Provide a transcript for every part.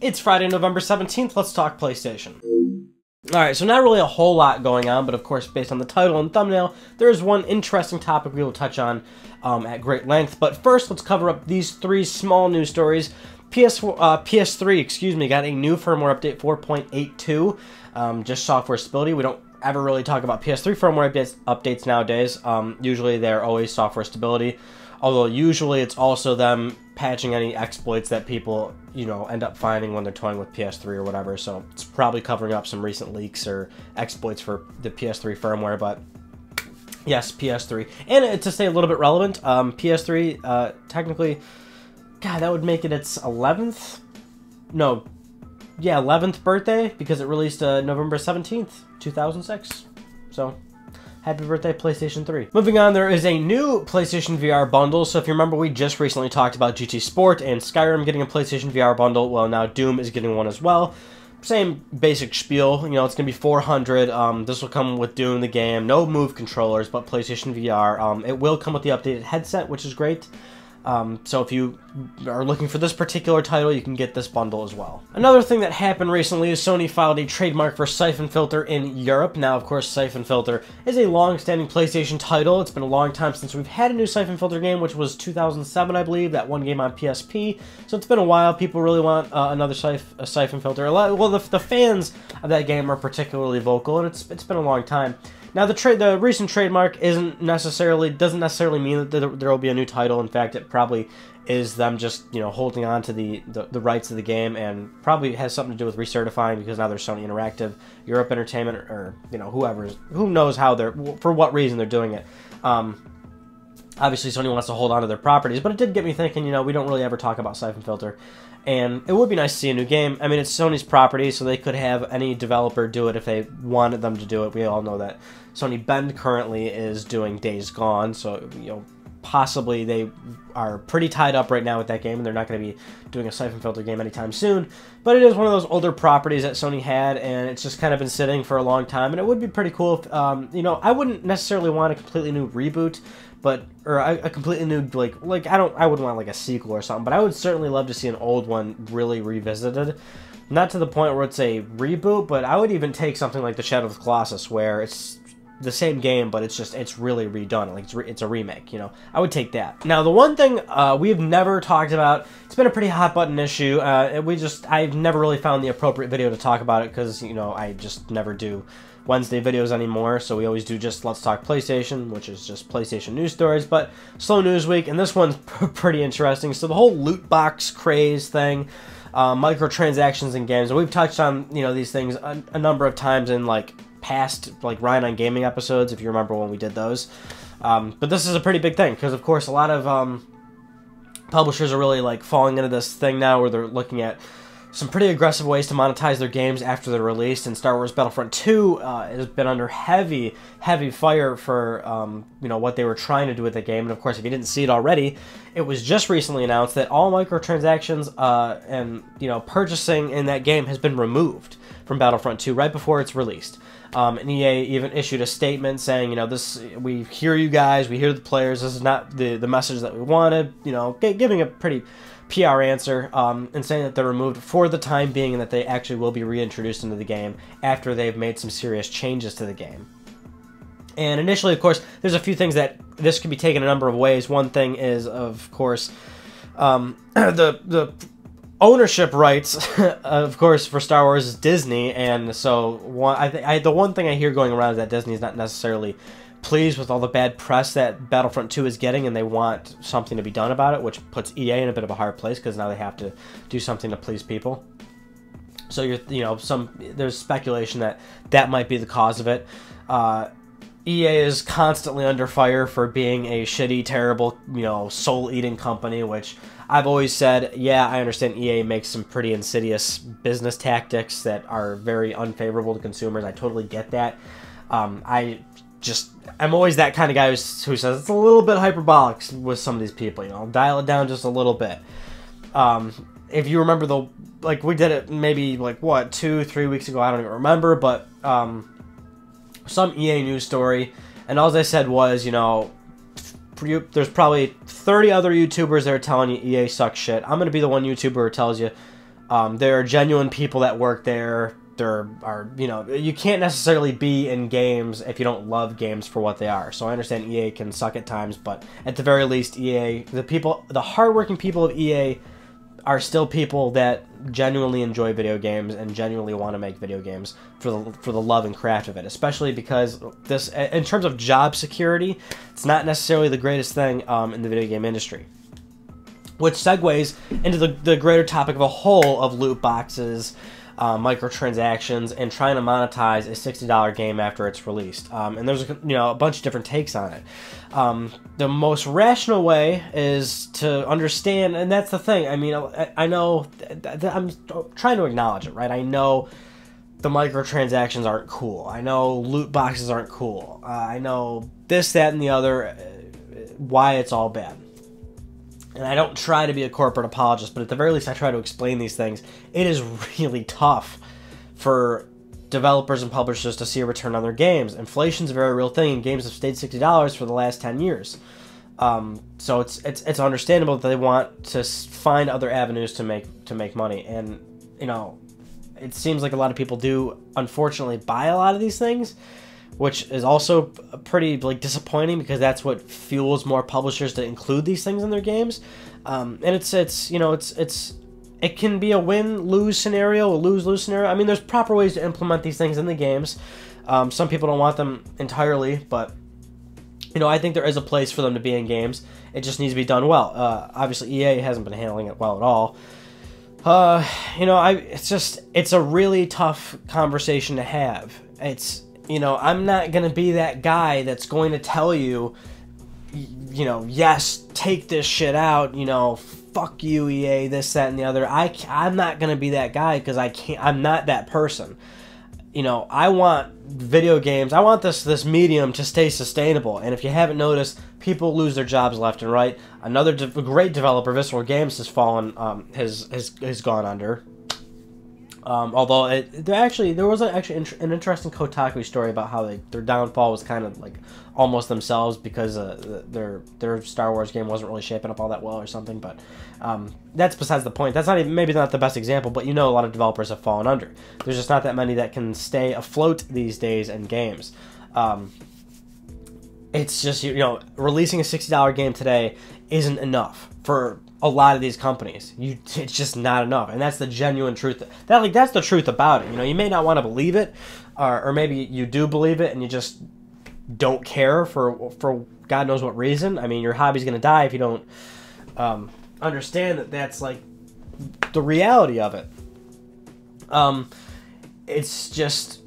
It's Friday, November 17th. Let's talk PlayStation. Alright, so not really a whole lot going on, but of course, based on the title and thumbnail, there is one interesting topic we will touch on at great length. But first, let's cover up these three small news stories. PS3, got a new firmware update 4.82, just software stability. We don't ever really talk about PS3 firmware updates nowadays. Usually they're always software stability, although usually it's also them patching any exploits that people, end up finding when they're toying with PS3 or whatever. So it's probably covering up some recent leaks or exploits for the PS3 firmware, but yes, PS3. And to stay a little bit relevant, PS3, technically, God, that would make it its 11th? No, yeah, 11th birthday, because it released November 17th, 2006. So, happy birthday, PlayStation 3. Moving on, there is a new PlayStation VR bundle. So if you remember, we just recently talked about GT Sport and Skyrim getting a PlayStation VR bundle. Well, now Doom is getting one as well. Same basic spiel. It's going to be $400. This will come with Doom, the game. No Move controllers, but PlayStation VR. It will come with the updated headset, which is great. So if you are looking for this particular title, you can get this bundle as well. Another thing that happened recently is Sony filed a trademark for Siphon Filter in Europe. Now, of course, Siphon Filter is a long-standing PlayStation title. It's been a long time since we've had a new Siphon Filter game, which was 2007, I believe, that one game on PSP. So it's been a while. People really want another Siphon Filter. Well, the fans of that game are particularly vocal, and it's been a long time. Now, the recent trademark doesn't necessarily mean that there will be a new title. In fact, it probably is them just holding on to the rights of the game, and probably has something to do with recertifying, because now there's Sony Interactive, Europe Entertainment, or who knows for what reason they're doing it. Obviously, Sony wants to hold on to their properties, but it did get me thinking. We don't really ever talk about Siphon Filter. And it would be nice to see a new game. I mean, it's Sony's property, so they could have any developer do it if they wanted them to do it. We all know that Sony Bend currently is doing Days Gone, so, possibly they are pretty tied up right now with that game, and they're not going to be doing a Siphon Filter game anytime soon. But it is one of those older properties that Sony had, and it's just kind of been sitting for a long time, and it would be pretty cool if, I wouldn't necessarily want a completely new reboot, or a completely new, I wouldn't want, a sequel or something, but I would certainly love to see an old one really revisited. Not to the point where it's a reboot, but I would even take something like the Shadow of the Colossus, where it's the same game, but it's really redone, it's a remake, I would take that. Now, the one thing we've never talked about, it's been a pretty hot button issue, I've never really found the appropriate video to talk about it, because, I just never do Wednesday videos anymore, so we always do just Let's Talk PlayStation, which is just PlayStation news stories, but slow news week, and this one's pretty interesting. So the whole loot box craze thing, microtransactions in games, and we've touched on, these things a number of times in, past, Ryan on Gaming episodes, if you remember when we did those. But this is a pretty big thing, because, of course, a lot of publishers are really, falling into this thing now, where they're looking at some pretty aggressive ways to monetize their games after they're released, and Star Wars Battlefront 2 has been under heavy fire for, what they were trying to do with the game. And of course, if you didn't see it already, it was just recently announced that all microtransactions and, purchasing in that game has been removed from Battlefront 2 right before it's released. And EA even issued a statement saying, we hear you guys, we hear the players, this is not the message that we wanted, giving a pretty PR answer, and saying that they're removed for the time being, and that they actually will be reintroduced into the game after they've made some serious changes to the game. And initially, of course, there's a few things that this could be taken a number of ways. One thing is, of course, the ownership rights, of course, for Star Wars is Disney, and so the one thing I hear going around is that Disney is not necessarily pleased with all the bad press that Battlefront 2 is getting, and they want something to be done about it, which puts EA in a bit of a hard place, because now they have to do something to please people. So there's speculation that might be the cause of it. EA is constantly under fire for being a shitty, terrible, soul-eating company, which I've always said, yeah, I understand EA makes some pretty insidious business tactics that are very unfavorable to consumers. I totally get that. I'm always that kind of guy who says it's a little bit hyperbolic with some of these people, dial it down just a little bit. If you remember we did it maybe 2-3 weeks ago, I don't even remember, but some EA news story, and all I said was, there's probably 30 other YouTubers that are telling you EA sucks shit. I'm going to be the one YouTuber who tells you There are genuine people that work there. There are, you know, you can't necessarily be in games if you don't love games for what they are. So I understand EA can suck at times, but at the very least, EA, the hardworking people of EA are still people that genuinely enjoy video games and genuinely want to make video games for the love and craft of it, especially because this, in terms of job security, it's not necessarily the greatest thing in the video game industry. Which segues into the greater topic of a whole of loot boxes, microtransactions, and trying to monetize a $60 game after it's released. And there's a bunch of different takes on it. The most rational way is to understand, and that's the thing. I mean, I know I'm trying to acknowledge it, right? I know the microtransactions aren't cool. I know loot boxes aren't cool. I know this, that, and the other. Why it's all bad. And I don't try to be a corporate apologist, but at the very least I try to explain these things. It is really tough for developers and publishers to see a return on their games. Inflation's a very real thing, and games have stayed $60 for the last 10 years. So it's understandable that they want to find other avenues to make money. And, you know, it seems like a lot of people do, unfortunately, buy a lot of these things, which is also pretty disappointing, because that's what fuels more publishers to include these things in their games. And it can be a win-lose scenario, a lose-lose scenario. I mean, there's proper ways to implement these things in the games. Some people don't want them entirely, but you know, I think there is a place for them to be in games. It just needs to be done well. Obviously, EA hasn't been handling it well at all. You know, it's a really tough conversation to have. You know, I'm not going to be that guy that's going to tell you, you know, yes, take this shit out, you know, fuck you, EA, this, that, and the other. I'm not going to be that guy, because I'm not that person. You know, I want video games, I want this medium to stay sustainable. And if you haven't noticed, people lose their jobs left and right. Another great developer, Visceral Games, has fallen, has gone under. Although there was an interesting Kotaku story about how their downfall was kind of like almost themselves, because their Star Wars game wasn't really shaping up all that well or something. But that's besides the point. That's maybe not the best example, but you know, a lot of developers have fallen under. There's just not that many that can stay afloat these days in games. It's just, you know, releasing a $60 game today isn't enough for a lot of these companies. It's just not enough, and that's the genuine truth. That's the truth about it. You know, you may not want to believe it, or maybe you do believe it and you just don't care for God knows what reason. I mean, your hobby's going to die if you don't understand that that's like the reality of it. It's just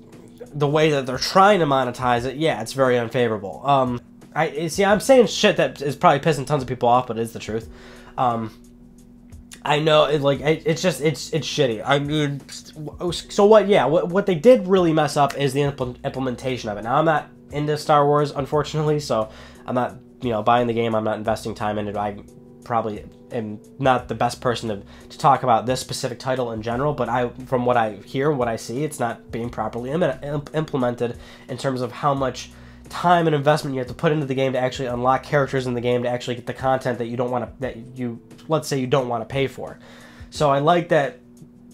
the way that they're trying to monetize it. Yeah, it's very unfavorable. I'm saying shit that is probably pissing tons of people off, but it is the truth. I know, it's shitty. I mean, so what? Yeah, what they did really mess up is the implementation of it. Now, I'm not into Star Wars, unfortunately, so I'm not, you know, buying the game. I'm not investing time into it. I probably am not the best person to talk about this specific title in general, but from what I hear and what I see, it's not being properly implemented in terms of how much time and investment you have to put into the game to actually unlock characters in the game, to actually get the content that let's say you don't want to pay for. So I like that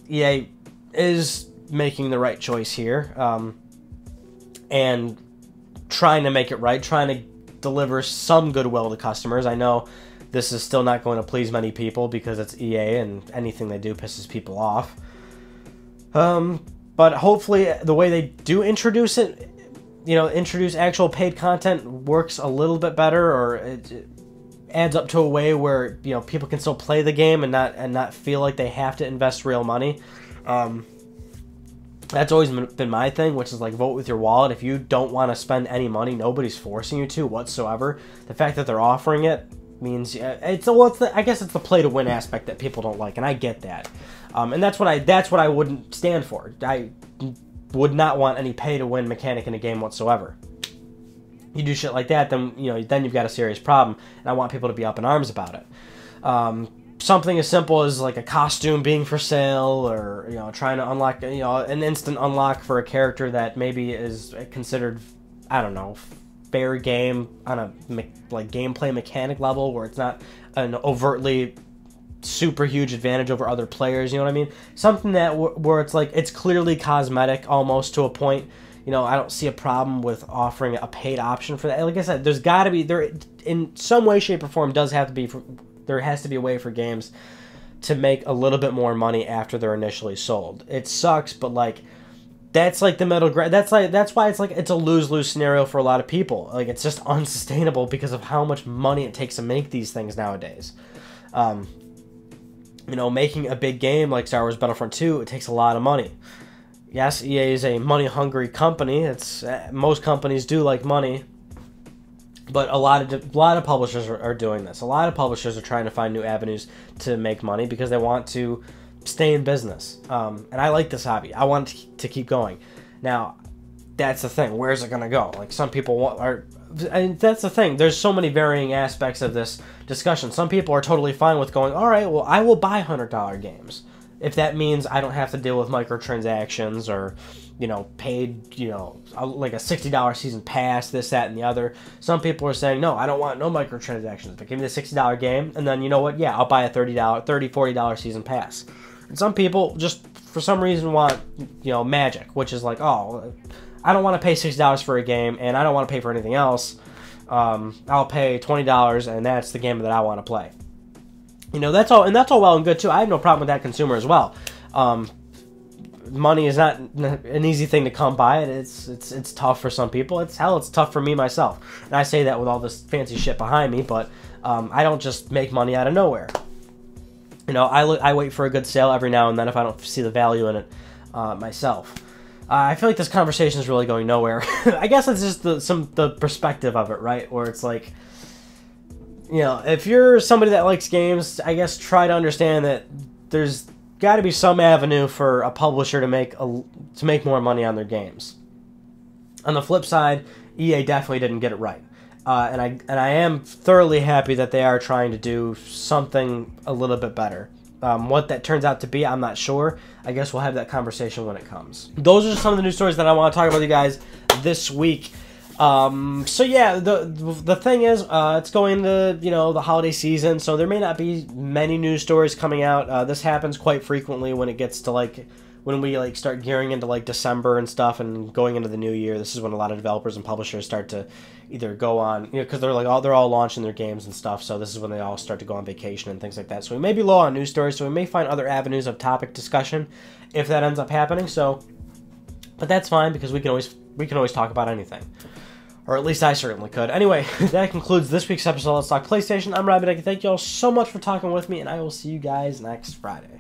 EA is making the right choice here, and trying to make it right, trying to deliver some goodwill to customers. I know this is still not going to please many people, because it's EA and anything they do pisses people off. But hopefully the way they do introduce it, you know, introduce actual paid content, works a little bit better, or it adds up to a way where, you know, people can still play the game and not feel like they have to invest real money. That's always been my thing, which is like, vote with your wallet. If you don't want to spend any money, nobody's forcing you to whatsoever. The fact that they're offering it means I guess it's the play to win aspect that people don't like, and I get that. And that's what I wouldn't stand for. I would not want any pay to win mechanic in a game whatsoever. You do shit like that, then you've got a serious problem, and I want people to be up in arms about it. Something as simple as like a costume being for sale, or, you know, trying to unlock, you know, an instant unlock for a character that maybe is considered, I don't know, fair game on a like gameplay mechanic level, where it's not an overtly super huge advantage over other players, you know what I mean? Something that where it's like it's clearly cosmetic almost to a point. You know, I don't see a problem with offering a paid option for that. Like I said, there's got to be there in some way, shape, or form. There has to be a way for games to make a little bit more money after they're initially sold. It sucks, but like that's like the middle ground. That's why it's like it's a lose-lose scenario for a lot of people. Like it's just unsustainable because of how much money it takes to make these things nowadays. You know, making a big game like Star Wars Battlefront 2, it takes a lot of money. Yes, EA is a money-hungry company. It's most companies do like money, but a lot of publishers are doing this. A lot of publishers are trying to find new avenues to make money because they want to stay in business. And I like this hobby. I want it to keep going. Now, that's the thing. Where's it gonna go? Like some people and that's the thing. There's so many varying aspects of this discussion. Some people are totally fine with going, all right, well, I will buy $100 games. If that means I don't have to deal with microtransactions or, you know, paid, you know, like a $60 season pass, this, that, and the other. Some people are saying, no, I don't want no microtransactions. But give me the $60 game, and then, you know what, yeah, I'll buy a $40 season pass. And some people just, for some reason, want, you know, magic, which is like, oh, I don't want to pay $60 for a game, and I don't want to pay for anything else. I'll pay $20, and that's the game that I want to play. You know, that's all well and good too. I have no problem with that consumer as well. Money is not an easy thing to come by. It's tough for some people. It's tough for me myself. And I say that with all this fancy shit behind me, but I don't just make money out of nowhere. You know, I wait for a good sale every now and then if I don't see the value in it myself. I feel like this conversation is really going nowhere. I guess it's just the perspective of it, right? Where it's like, you know, if you're somebody that likes games, I guess try to understand that there's got to be some avenue for a publisher to make more money on their games. On the flip side, EA definitely didn't get it right, and I am thoroughly happy that they are trying to do something a little bit better. What that turns out to be, I'm not sure. I guess we'll have that conversation when it comes. Those are some of the news stories that I want to talk about with you guys this week. So yeah, the thing is, it's going to, you know, the holiday season, so there may not be many news stories coming out. This happens quite frequently when it gets to like, when we like start gearing into like December and stuff and going into the new year. This is when a lot of developers and publishers start to either go on, you know, because they're all launching their games and stuff, so this is when they all start to go on vacation and things like that. So we may be low on news stories, so we may find other avenues of topic discussion if that ends up happening. So, but that's fine because we can always talk about anything. Or at least I certainly could. Anyway, that concludes this week's episode of Let's Talk PlayStation. I'm Robbie. Thank you all so much for talking with me, and I will see you guys next Friday.